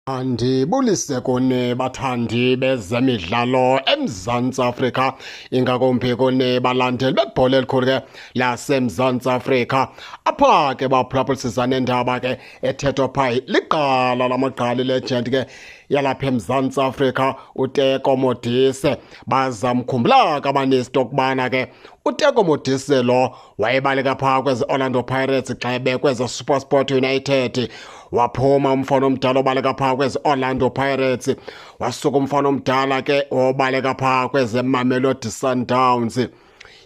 Andibulise kuni bathandi bezemidlalo eMzantsi Afrika, ingakumbi kuni balandeli bebhola elikhulu ke laseMzantsi Afrika. Apha ke baphulaphulisa nendaba ke ethethwa phaa liqala lamagqali legend ke yalapha eMzantsi Afrika uTeko Modise. Bazamkhumbula kabanisi okubana ke uTeko Modise lo wayebaleka phaa kwezi Orlando Pirates xa ebekwe Supersport United. Waphuma umfana omdala obaleka phaa kwezi Orlando Pirates, wasuka umfana omdala ke obaleka phaa kwezi Mamelodi Sundowns.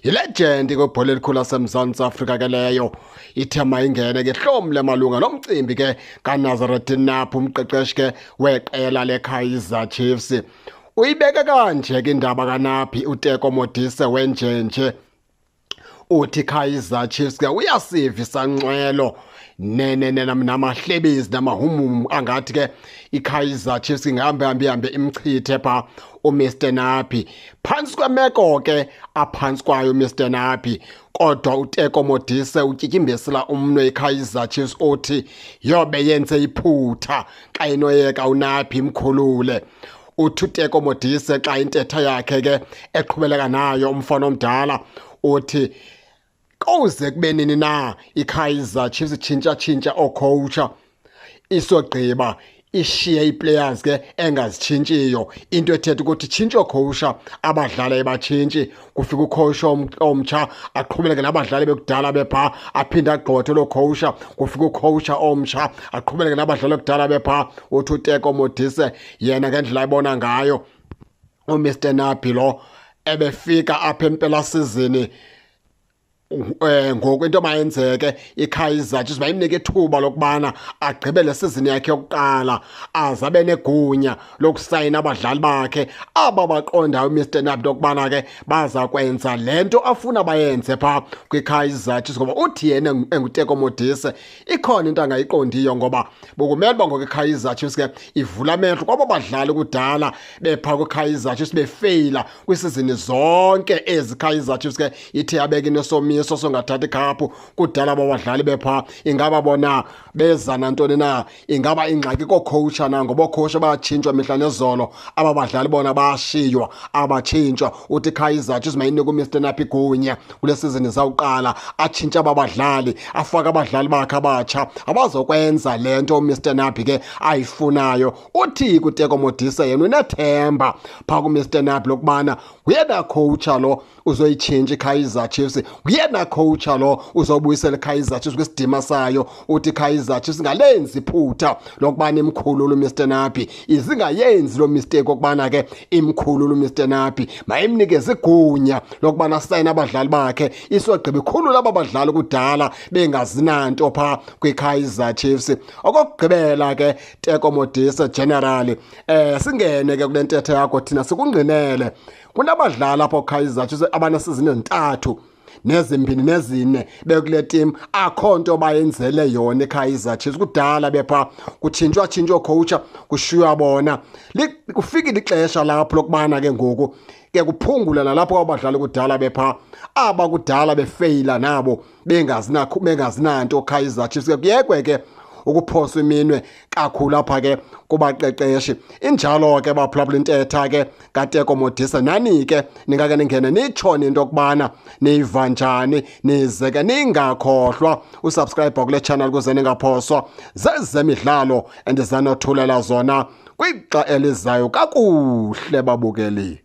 Yilegend kwibhola elikhulu laseMzantsi Afrika ke leyo, ithe mayingene ke hlomle malunga nomcimbi ke kaNazareth Napi, umqeqeshi ke weqela leKaizer Chiefs. Uyibeke kanje ke indaba kaNapi uTeko Modise wenjenje, uthi Kaizer Chiefs ke uyasiva isancwelo namahlebezi namahumumu angathi ke iKaizer Chiefs ihambe imchithe pha uMr Napi. Phantsi kwemeko ke aphantsi kwayo uMr Napi, kodwa uTeko Modise utyityimbelisela umnwe iKaizer Chiefs uthi yobe yenze iphutha xa inoyeka uNapi imkhulule. Uthi uTeko Modise xa intetha yakhe ke eqhubeleka nayo umfana omdala, uthi koze kube nini na iKaizer Chiefs itshintsha ocoacha isogqiba ishiye iplayers ke engazitshintshiyo, into ethetha ukuthi tshintsha ocoacha abadlali abatshintshi, kufika ucoach omtsha aqhubeleke nabadlali bekudala bepha aphinde agqothe lo coacha, kufika ucoacha omtsha aqhubeleke nabadlali bekudala bepha. Uthi uTeko Modise yena ngendlela ayibona ngayo uMr Napi lo ebefika apha empela season ngoku into mayenzeke iKaizer Chiefs bayimnike ithuba lokubana agqibele season yakhe yokuqala aze abe negunya lokusayina abadlali bakhe aba baqondayo uMr Napi lokubana ke baza kwenza lento afuna bayenze phaa kwiKaizer Chiefs, ngoba uthi yena enguTeko Modise ikhona into angayiqondiyo, ngoba bokumele uba ngoku iKaizer Chiefs ke ivula amehlo kwabo badlali kudala bephaa kwiKaizer Chiefs befeyila kwisizini zonke ezi Kaizer Chiefs ke ithi yabeka inesomiso songathathi ikhaphu kudala babadlali bepha. Ingaba bona beza nantoni na? Ingaba ingxaki kocoacha na? Ngoba ocoacha bayatshintshwa mihla nezolo, aba badlali bona bayashiywa abatshintshwa. Uthi iKaizer Chiefs mayinike uMr Napi igunya kule season zawuqala atshintsha aba badlali, afake abadlali bakhe abatsha abazokwenza lento uMr Napi ke ayifunayo. Uthi kuTeko Modise yena unethemba phaa kuMr Napi lokubana uyena coacha lo uzoyitshintsha iKaizer Chiefs, uyena coacha lo uzobuyisela iKaizer Chiefs kwisidima sayo. Uthi iKaizer Chiefs ngalenzi iphutha lokubana imkhulule uMr Napi, izingayenzi lo mistake okubana ke imkhulule uMr Napi, mayimnikeze igunya lokubana sayina abadlali bakhe isogqiba ikhulula aba badlali kudala bengazinanto phaa kwiKaizer Chiefs. Okokugqibela ke Teko Modise general, singene ke kule ntetho yakho thina sikungqinele kunabadlali apho Kaizer Chiefs abanesizini ezintathu nezimbini nezine bekule team akho nto bayenzele yona iKaizer Chiefs kudala bepha kutshintshwa coacha kushiywa bona. Kufikile ixesha lapho lokubana ke ngoku ke kuphungula nalapho abadlali kudala bepha aba kudala befeyila nabo bengazinanto Kaizer Chiefs ke kuyekwe ke ukuphoswa iminwe kakhulu apha ke kubaqeqeshi. Injalo ke baphulaphula intetha ke kaTeko Modise. Nani ke ningake ningene nitshone into okubana niyiva njani, nize ke ningakhohlwa usubscribe kule channel ukuze ningaphoswa zezemidlalo endizanothulela zona kwixa elizayo kakuhle babukeli.